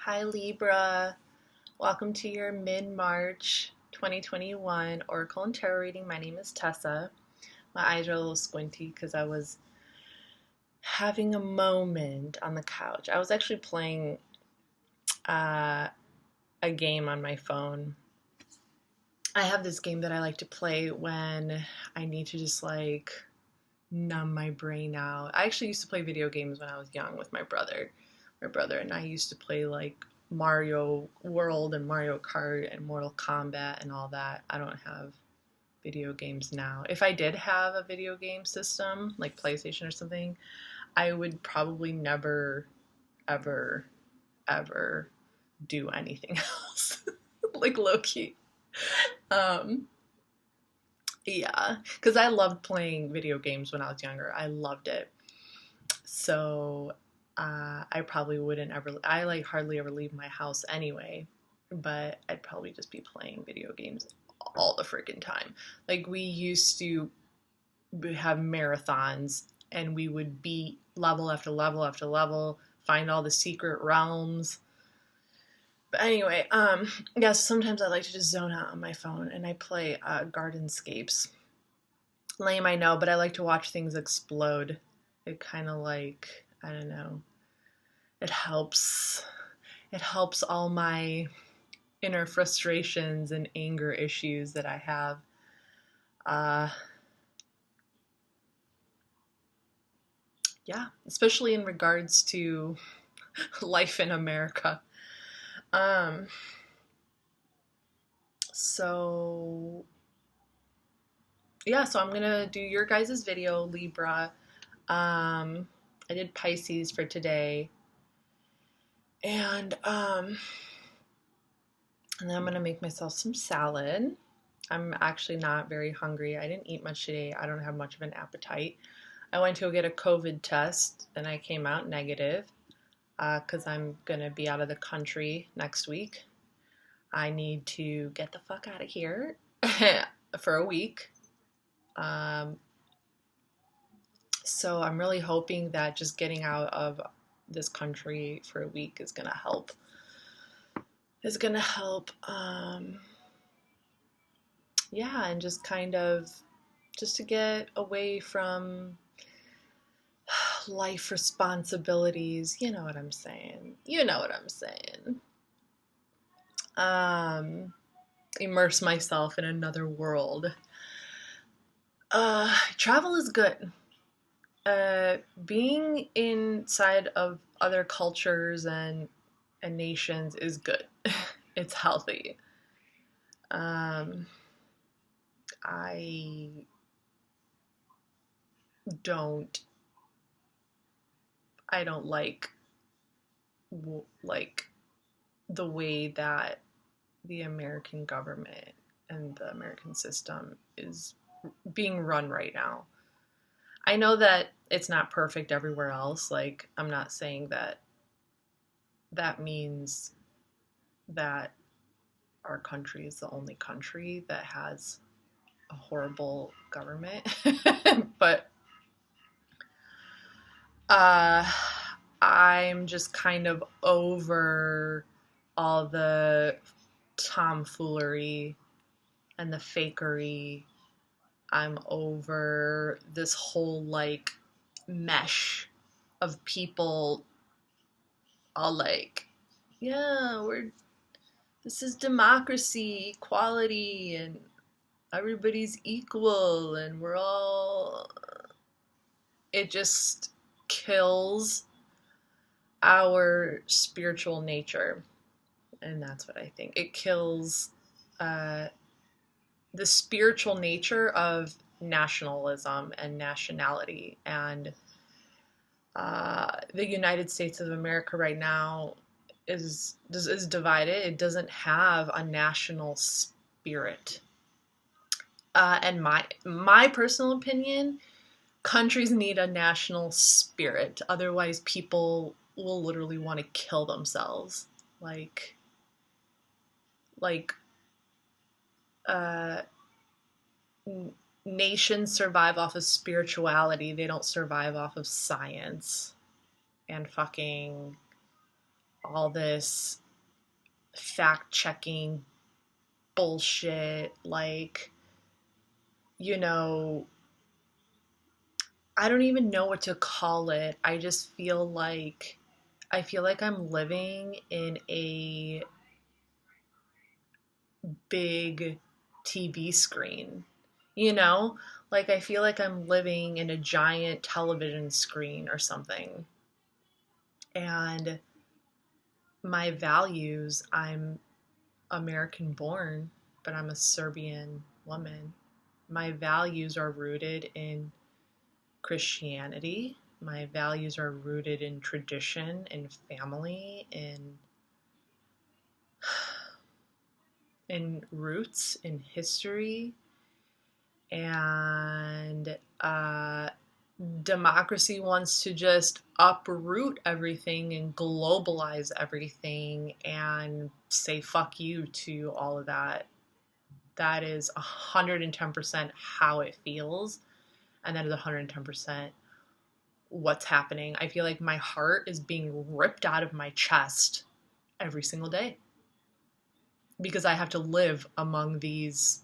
Hi Libra, welcome to your mid-March 2021 Oracle and Tarot reading. My name is Tessa. My eyes are a little squinty because I was having a moment on the couch. I was actually playing a game on my phone. I have this game that I like to play when I need to just like numb my brain out. I actually used to play video games when I was young with my brother. My brother and I used to play like Mario World and Mario Kart and Mortal Kombat and all that. I don't have video games now. If I did have a video game system, like PlayStation or something, I would probably never, ever, ever do anything else. Like low-key. Um, yeah, because I loved playing video games when I was younger. I loved it. So I probably wouldn't ever, I like hardly ever leave my house anyway, but I'd probably just be playing video games all the freaking time. Like we used to have marathons and we would beat level after level after level, find all the secret realms. But anyway, yeah, sometimes I like to just zone out on my phone and I play Gardenscapes. Lame, I know, but I like to watch things explode. It kind of like, I don't know, it helps all my inner frustrations and anger issues that I have. Yeah, especially in regards to life in America. So yeah, so I'm gonna do your guys' video, Libra. I did Pisces for today. And then I'm gonna make myself some salad. I'm actually not very hungry. I didn't eat much today. I don't have much of an appetite. I went to go get a COVID test and I came out negative because I'm gonna be out of the country next week. I need to get the fuck out of here for a week. So I'm really hoping that just getting out of this country for a week is gonna help. Yeah, and just kind of just to get away from life responsibilities. You know what I'm saying. Immerse myself in another world. Travel is good. Being inside of other cultures and nations is good. It's healthy. I don't like the way that the American government and the American system is being run right now. I know that it's not perfect everywhere else. Like, I'm not saying that that means that our country is the only country that has a horrible government. But I'm just kind of over all the tomfoolery and the fakery. I'm over this whole like mesh of people all like, yeah, this is democracy, equality, and everybody's equal, and it just kills our spiritual nature. And that's what I think. It kills the spiritual nature of nationalism and nationality. And the United States of America right now is divided. It doesn't have a national spirit. And my personal opinion, countries need a national spirit. Otherwise, people will literally want to kill themselves. Nations survive off of spirituality. They don't survive off of science and fucking all this fact-checking bullshit, like, you know, I don't even know what to call it. I just feel like I'm living in a big TV screen. You know? Like, I feel like I'm living in a giant television screen or something. And my values, I'm American born, but I'm a Serbian woman. My values are rooted in Christianity. My values are rooted in tradition, in family, in roots, in history, and democracy wants to just uproot everything and globalize everything and say fuck you to all of that. That is 110% how it feels, and that is 110% what's happening. I feel like my heart is being ripped out of my chest every single day because I have to live among these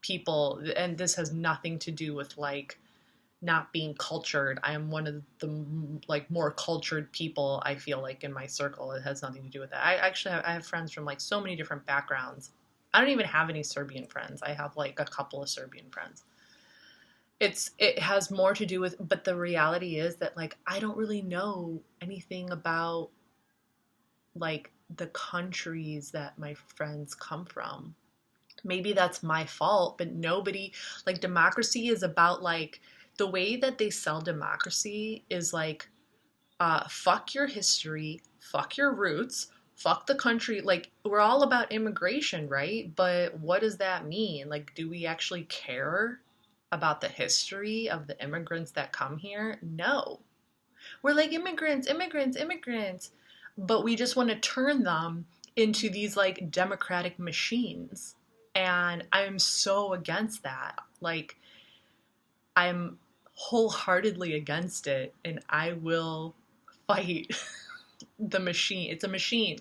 people, and this has nothing to do with like not being cultured. I am one of the like more cultured people, I feel like, in my circle. It has nothing to do with that. I have friends from like so many different backgrounds. I don't even have any Serbian friends. I have like a couple of Serbian friends. It has more to do with, but the reality is that like I don't really know anything about like the countries that my friends come from. Maybe that's my fault, but nobody, like, democracy is about like the way that they sell democracy is like fuck your history, fuck your roots, fuck the country. Like, we're all about immigration, right? But what does that mean? Like, do we actually care about the history of the immigrants that come here? No. We're like, immigrants, immigrants, immigrants. But we just want to turn them into these like democratic machines. And I'm so against that. Like, I'm wholeheartedly against it, and I will fight the machine. It's a machine.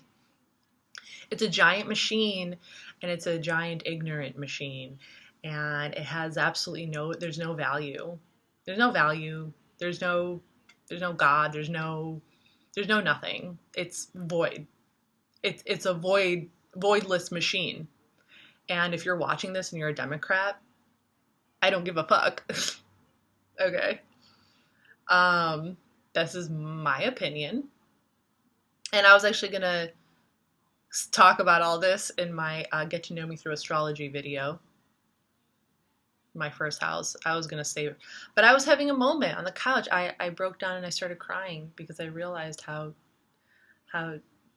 It's a giant machine, and it's a giant ignorant machine. And it has absolutely there's no value. There's no value. There's no God. There's no nothing. It's void. It's a voidless machine. And if you're watching this and you're a Democrat, I don't give a fuck. Okay. This is my opinion. And I was actually going to talk about all this in my Get to Know Me Through Astrology video. My first house. I was going to save it. But I was having a moment on the couch. I broke down and I started crying because I realized how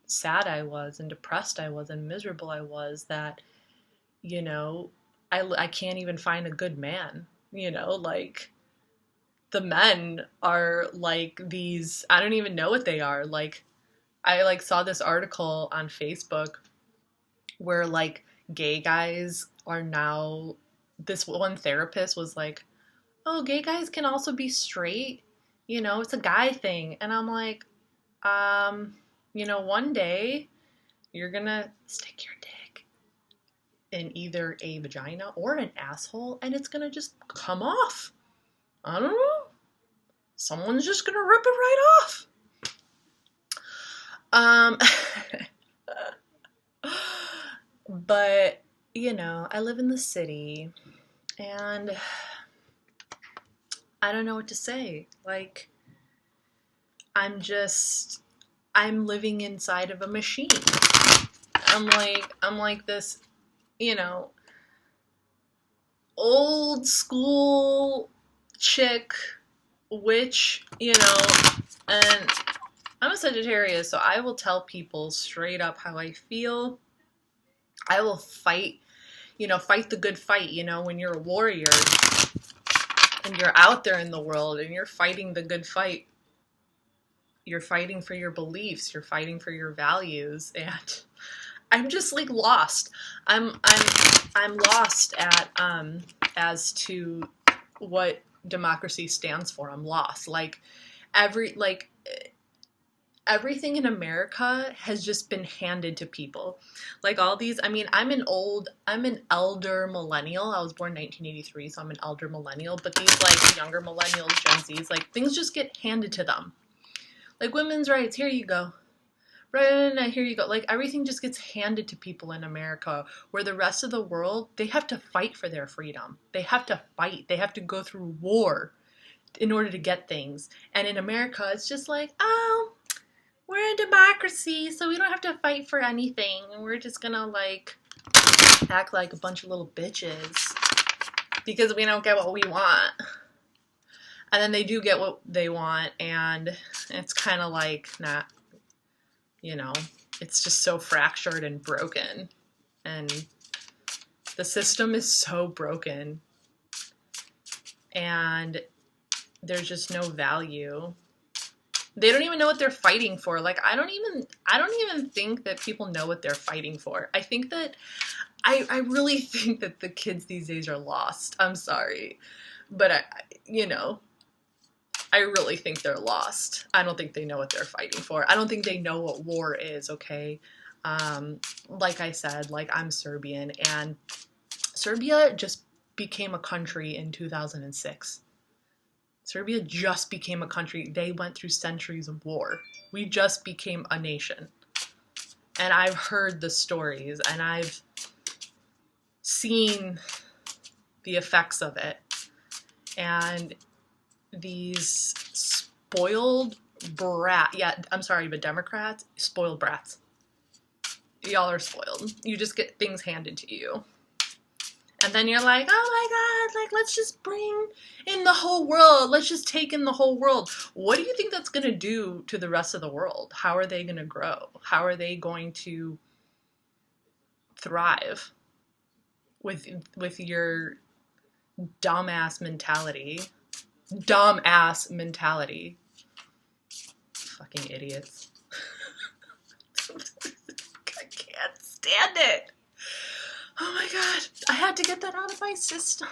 sad I was and depressed I was and miserable I was, that, you know, I can't even find a good man, you know, like, the men are like these, I don't even know what they are. Like, I like saw this article on Facebook where like gay guys are now, this one therapist was like, oh, gay guys can also be straight, you know, it's a guy thing. And I'm like, you know, one day you're gonna stick your dick in either a vagina or an asshole and it's gonna just come off. I don't know. Someone's just gonna rip it right off. But, you know, I live in the city and I don't know what to say. Like, I'm living inside of a machine. I'm like this, you know, old school chick witch, you know, and I'm a Sagittarius, so I will tell people straight up how I feel. I will fight, you know, fight the good fight, you know, when you're a warrior and you're out there in the world and you're fighting the good fight. You're fighting for your beliefs, you're fighting for your values, and I'm just like lost. I'm lost at as to what democracy stands for. I'm lost. Like, everything in America has just been handed to people. Like all these, I mean, I'm an elder millennial. I was born in 1983, so I'm an elder millennial. But these like younger millennials, Gen Zs, like things just get handed to them. Like women's rights, here you go. Right, here you go. Like everything just gets handed to people in America, where the rest of the world, they have to fight for their freedom. They have to fight. They have to go through war in order to get things. And in America, it's just like, oh, we're a democracy, so we don't have to fight for anything. We're just gonna like act like a bunch of little bitches because we don't get what we want. And then they do get what they want, and it's kind of like not, you know, it's just so fractured and broken. And the system is so broken. And there's just no value. They don't even know what they're fighting for. Like, I don't even think that people know what they're fighting for. I think that, I really think that the kids these days are lost. I'm sorry. But I really think they're lost. I don't think they know what they're fighting for. I don't think they know what war is, okay? Like I said, like I'm Serbian, and Serbia just became a country in 2006. Serbia just became a country. They went through centuries of war. We just became a nation. And I've heard the stories, and I've seen the effects of it. And these spoiled Democrats, spoiled brats. Y'all are spoiled. You just get things handed to you. And then you're like, oh my God, like, let's just bring in the whole world. Let's just take in the whole world. What do you think that's going to do to the rest of the world? How are they going to grow? How are they going to thrive with your dumbass mentality? Dumbass mentality. Fucking idiots. I can't stand it. Oh my God. I had to get that out of my system.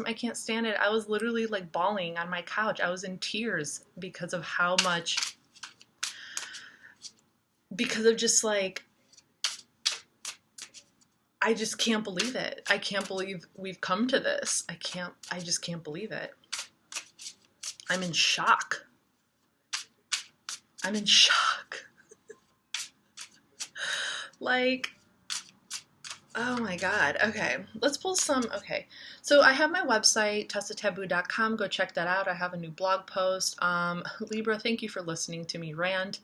I can't stand it. I was literally like bawling on my couch. I was in tears because of how much, because of just like, I just can't believe it. I can't believe we've come to this. I just can't believe it. I'm in shock. Like, oh my God. Okay, let's pull some. Okay, so I have my website, TESAtaboo.com. Go check that out. I have a new blog post. Libra, thank you for listening to me rant.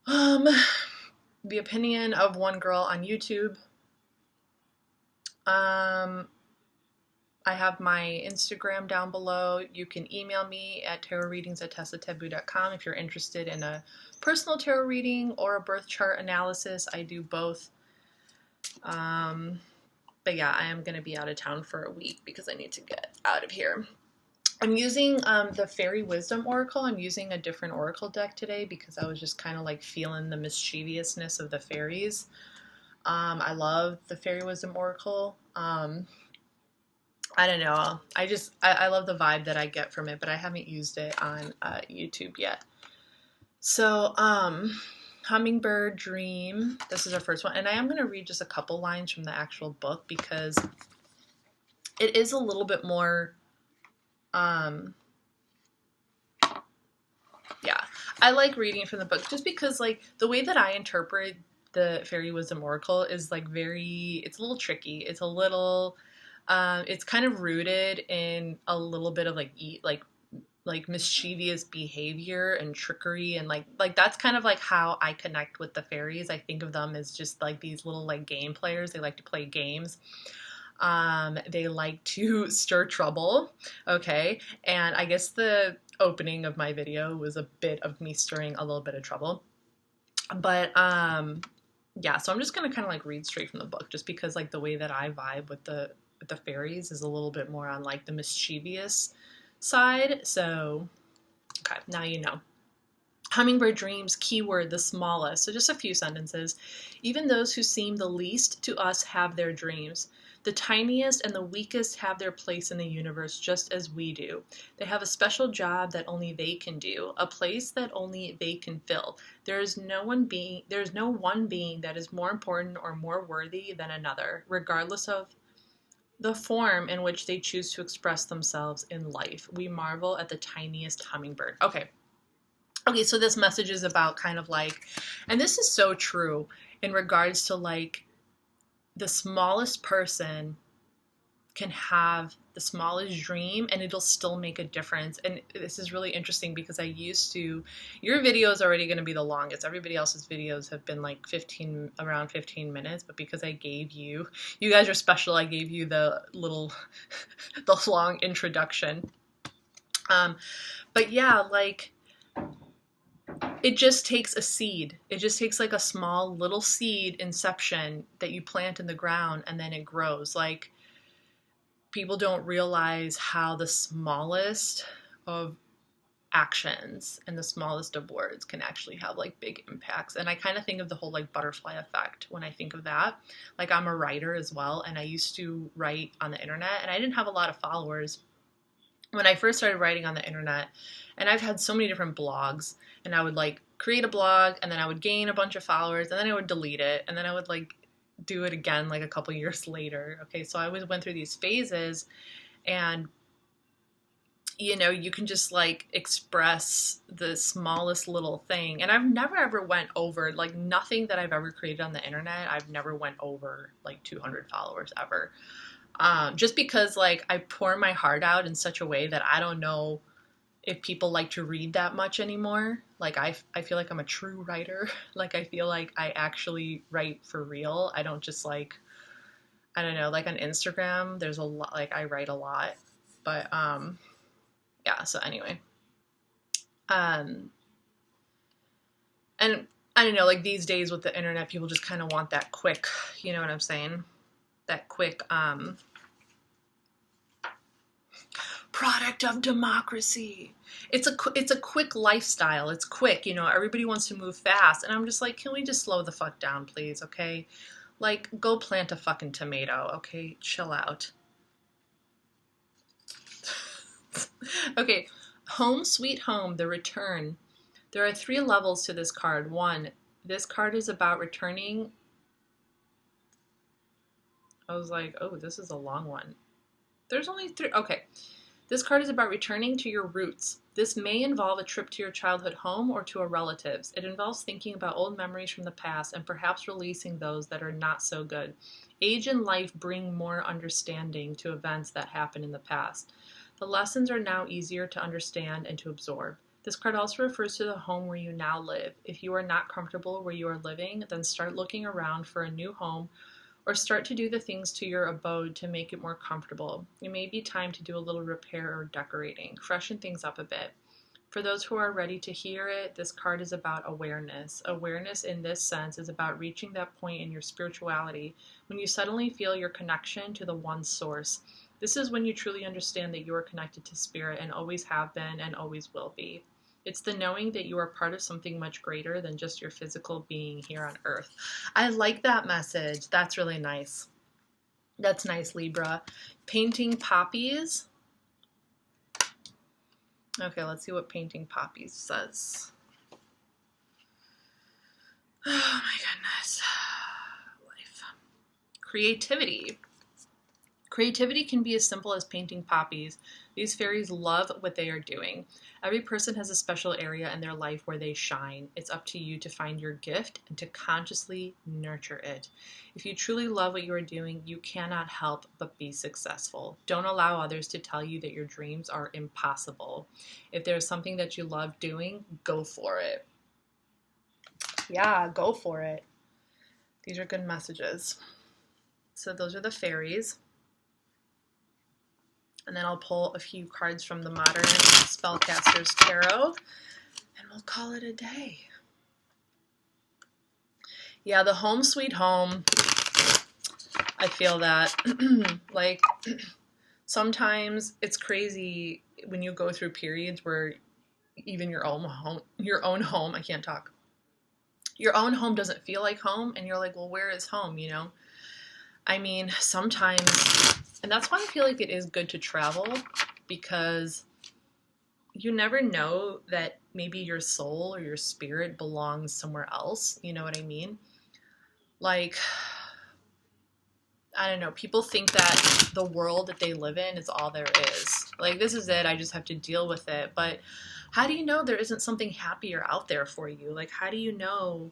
The opinion of one girl on YouTube. I have my Instagram down below. You can email me at tarotreadings@TESAtaboo.com if you're interested in a personal tarot reading or a birth chart analysis. I do both. But yeah, I am going to be out of town for a week because I need to get out of here. I'm using the Fairy Wisdom Oracle. I'm using a different oracle deck today because I was just kind of like feeling the mischievousness of the fairies. I love the Fairy Wisdom Oracle. I don't know. I love the vibe that I get from it, but I haven't used it on YouTube yet. So, Hummingbird Dream. This is our first one. And I am going to read just a couple lines from the actual book because it is a little bit more, yeah. I like reading from the book just because, like, the way that I interpret the Fairy Wisdom Oracle is, like, it's a little tricky. It's a little, it's kind of rooted in a little bit of, like mischievous behavior and trickery, and like that's kind of like how I connect with the fairies. I think of them as just like these little like game players. They like to play games. They like to stir trouble. Okay. And I guess the opening of my video was a bit of me stirring a little bit of trouble. But yeah, so I'm just gonna kind of like read straight from the book just because like the way that I vibe with the fairies is a little bit more on like the mischievous side. So, okay, now you know. Hummingbird dreams, keyword, the smallest. So just a few sentences. Even those who seem the least to us have their dreams. The tiniest and the weakest have their place in the universe just as we do. They have a special job that only they can do, a place that only they can fill. There is no one being that is more important or more worthy than another, regardless of the form in which they choose to express themselves in life. We marvel at the tiniest hummingbird. Okay, so this message is about kind of like, and this is so true in regards to like, the smallest person can have the smallest dream and it'll still make a difference. And this is really interesting because your video is already going to be the longest. Everybody else's videos have been like around 15 minutes, but because I gave you guys are special, I gave you the long introduction. But yeah, like, it just takes a seed. It just takes like a small little seed inception that you plant in the ground and then it grows. Like, people don't realize how the smallest of actions and the smallest of words can actually have like big impacts. And I kind of think of the whole like butterfly effect when I think of that. Like, I'm a writer as well, and I used to write on the internet, and I didn't have a lot of followers when I first started writing on the internet. And I've had so many different blogs, and I would like create a blog, and then I would gain a bunch of followers, and then I would delete it, and then I would like do it again like a couple years later. Okay, so I always went through these phases, and you know, you can just like express the smallest little thing. And I've never ever went over, like, nothing that I've ever created on the internet, I've never went over like 200 followers ever. Just because like I pour my heart out in such a way that I don't know if people like to read that much anymore. Like, I feel like I'm a true writer. Like, I feel like I actually write for real. I don't just like, I don't know, like on Instagram, there's a lot, like I write a lot, but, yeah, so anyway, and I don't know, like these days with the internet, people just kind of want that quick, you know what I'm saying? That quick, product of democracy. It's a quick lifestyle. It's quick, you know, everybody wants to move fast. And I'm just like, can we just slow the fuck down, please? Okay. Like, go plant a fucking tomato. Okay. Chill out. Okay. Home Sweet Home, The Return. There are 3 levels to this card. 1, this card is about returning. I was like, oh, this is a long one. There's only 3. Okay. This card is about returning to your roots. This may involve a trip to your childhood home or to a relative's. It involves thinking about old memories from the past and perhaps releasing those that are not so good. Age and life bring more understanding to events that happened in the past. The lessons are now easier to understand and to absorb. This card also refers to the home where you now live. If you are not comfortable where you are living, then start looking around for a new home, or start to do the things to your abode to make it more comfortable. It may be time to do a little repair or decorating, freshen things up a bit. For those who are ready to hear it, this card is about awareness. Awareness in this sense is about reaching that point in your spirituality when you suddenly feel your connection to the one source. This is when you truly understand that you are connected to spirit and always have been and always will be. It's the knowing that you are part of something much greater than just your physical being here on earth. I like that message. That's really nice. That's nice, Libra. Painting poppies. Okay, let's see what painting poppies says. Oh my goodness. Life. Creativity. Creativity can be as simple as painting poppies. These fairies love what they are doing. Every person has a special area in their life where they shine. It's up to you to find your gift and to consciously nurture it. If you truly love what you are doing, you cannot help but be successful. Don't allow others to tell you that your dreams are impossible. If there's something that you love doing, go for it. Yeah, go for it. These are good messages. So those are the fairies. And then I'll pull a few cards from the Modern Spellcaster's Tarot, and we'll call it a day. Yeah, the home sweet home. I feel that. Like, sometimes it's crazy when you go through periods where even your own home, I can't talk. Your own home doesn't feel like home, and you're like, well, where is home, you know? I mean, sometimes, and that's why I feel like it is good to travel, because you never know that maybe your soul or your spirit belongs somewhere else. You know what I mean? Like, I don't know, people think that the world that they live in is all there is. Like, this is it, I just have to deal with it. But how do you know there isn't something happier out there for you? Like, how do you know,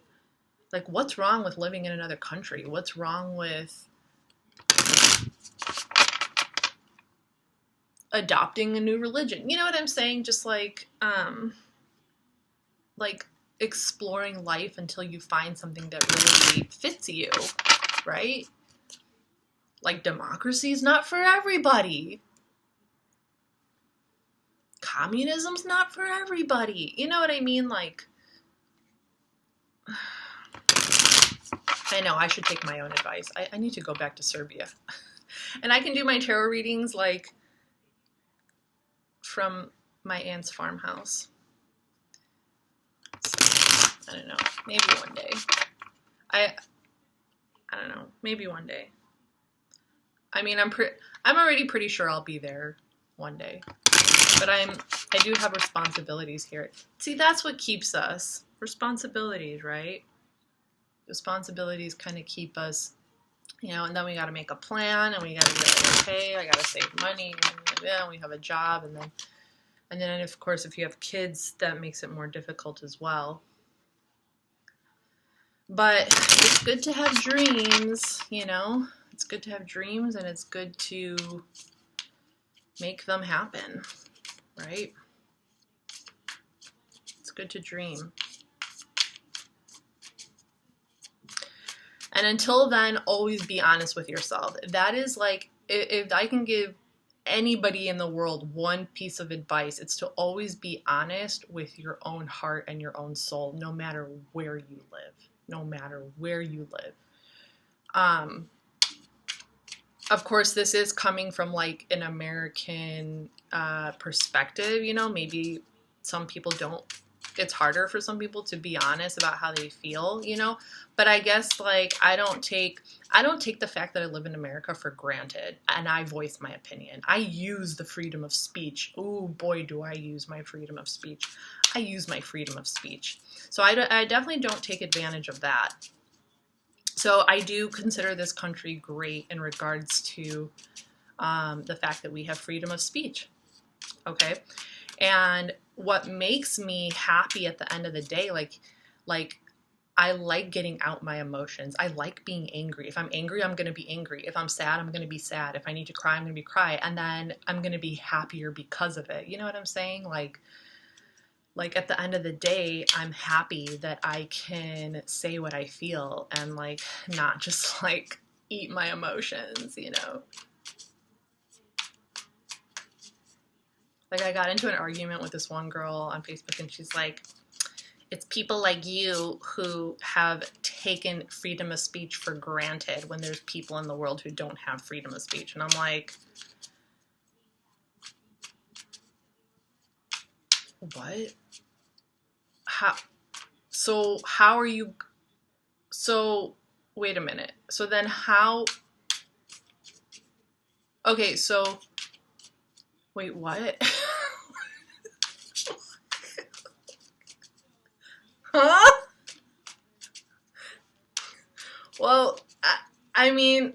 like, what's wrong with living in another country? What's wrong with adopting a new religion? You know what I'm saying? Just like exploring life until you find something that really fits you, right? Like, democracy's not for everybody. Communism's not for everybody. You know what I mean? Like, I know I should take my own advice. I need to go back to Serbia. And I can do my tarot readings, like, from my aunt's farmhouse. So, I don't know. Maybe one day. I don't know. Maybe one day. I mean, I'm already pretty sure I'll be there one day. But I do have responsibilities here. See, that's what keeps us. Responsibilities, right? Responsibilities kind of keep us, you know, and then we got to make a plan, and we got to be like, okay, I got to save money, and we have a job, and then of course, if you have kids, that makes it more difficult as well. But it's good to have dreams, you know? It's good to have dreams, and it's good to make them happen, right? It's good to dream. And until then, always be honest with yourself. That is, like, if I can give anybody in the world one piece of advice, it's to always be honest with your own heart and your own soul, no matter where you live. No matter where you live. Of course, this is coming from, like, an American perspective, you know. Maybe some people don't, it's harder for some people to be honest about how they feel, you know. But I guess, like, I don't take the fact that I live in America for granted, and I voice my opinion. I use the freedom of speech. Ooh, boy, do I use my freedom of speech. I use my freedom of speech. So I definitely don't take advantage of that. So I do consider this country great in regards to the fact that we have freedom of speech. Okay? And what makes me happy at the end of the day, like I like getting out my emotions. I like being angry. If I'm angry, I'm going to be angry. If I'm sad, I'm going to be sad. If I need to cry, I'm going to be cry. And then I'm going to be happier because of it. You know what I'm saying? Like at the end of the day, I'm happy that I can say what I feel and, like, not just, like, eat my emotions, you know? Like, I got into an argument with this one girl on Facebook, and she's like, it's people like you who have taken freedom of speech for granted when there's people in the world who don't have freedom of speech. And I'm like, what? How are you? So, wait a minute. So then how? Okay, so, wait, what? Huh? Well, I mean,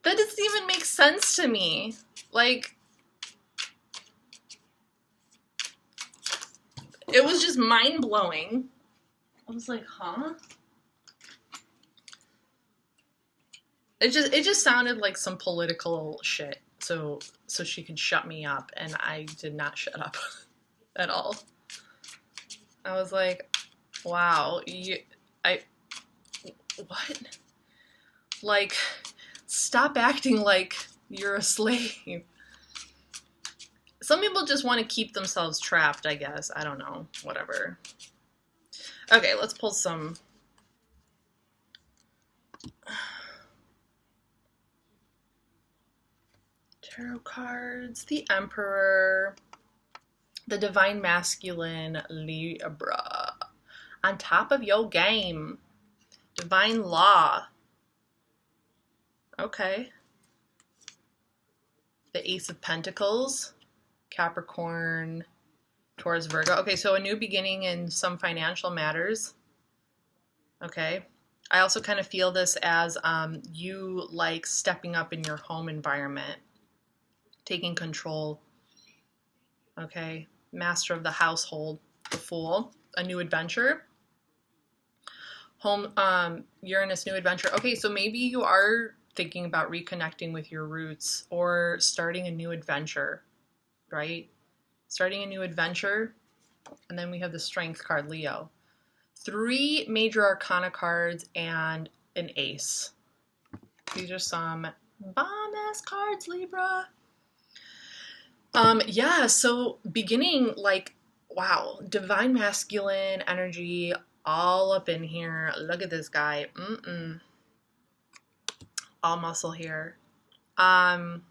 that doesn't even make sense to me. Like, it was just mind-blowing. I was like, huh? It just sounded like some political shit. So she could shut me up, and I did not shut up at all. I was like, wow, what? Like, stop acting like you're a slave. Some people just want to keep themselves trapped, I guess. I don't know. Whatever. Okay, let's pull some tarot cards. The Emperor. The Divine Masculine, Libra. On top of your game. Divine Law. Okay. The Ace of Pentacles, Capricorn, Taurus, Virgo. Okay, so a new beginning in some financial matters. Okay. I also kind of feel this as you like stepping up in your home environment, taking control. Okay. Master of the household, the Fool, a new adventure. Home, Uranus, new adventure. Okay, so maybe you are thinking about reconnecting with your roots or starting a new adventure, right? Starting a new adventure. And then we have the Strength card, Leo. 3 major arcana cards and an ace. These are some bomb-ass cards, Libra. Yeah, so beginning, like, wow, divine masculine energy all up in here. Look at this guy. All muscle here. And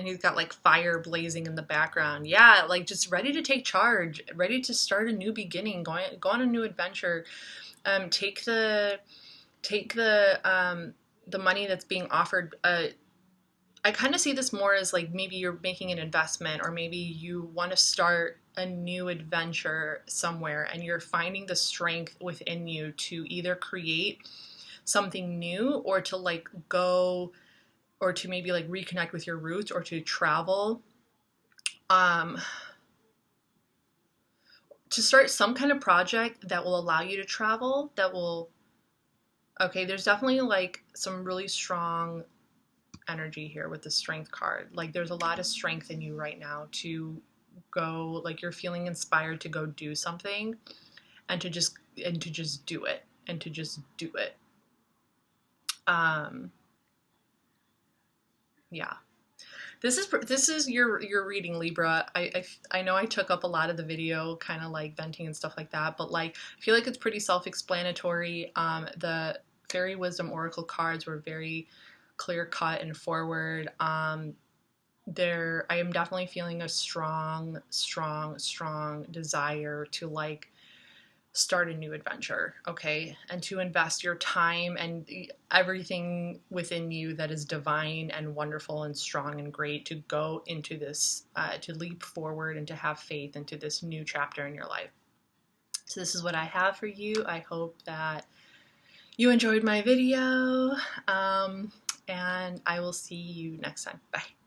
he's got like fire blazing in the background. Yeah, like just ready to take charge, ready to start a new beginning, go on a new adventure. Take the money that's being offered. I kind of see this more as like maybe you're making an investment, or maybe you want to start a new adventure somewhere and you're finding the strength within you to either create something new or to like go or to maybe like reconnect with your roots or to travel. To start some kind of project that will allow you to travel, that will, okay, there's definitely like some really strong energy here with the Strength card. Like there's a lot of strength in you right now to go, like you're feeling inspired to go do something and to just do it and to just do it. Yeah. This is your reading, Libra. I know I took up a lot of the video, kind of like venting and stuff like that, but like I feel like it's pretty self-explanatory. The Fairy Wisdom Oracle cards were very clear cut and forward. I am definitely feeling a strong desire to like start a new adventure, okay? And to invest your time and everything within you that is divine and wonderful and strong and great to go into this, to leap forward and to have faith into this new chapter in your life. So this is what I have for you. I hope that you enjoyed my video, and I will see you next time. Bye.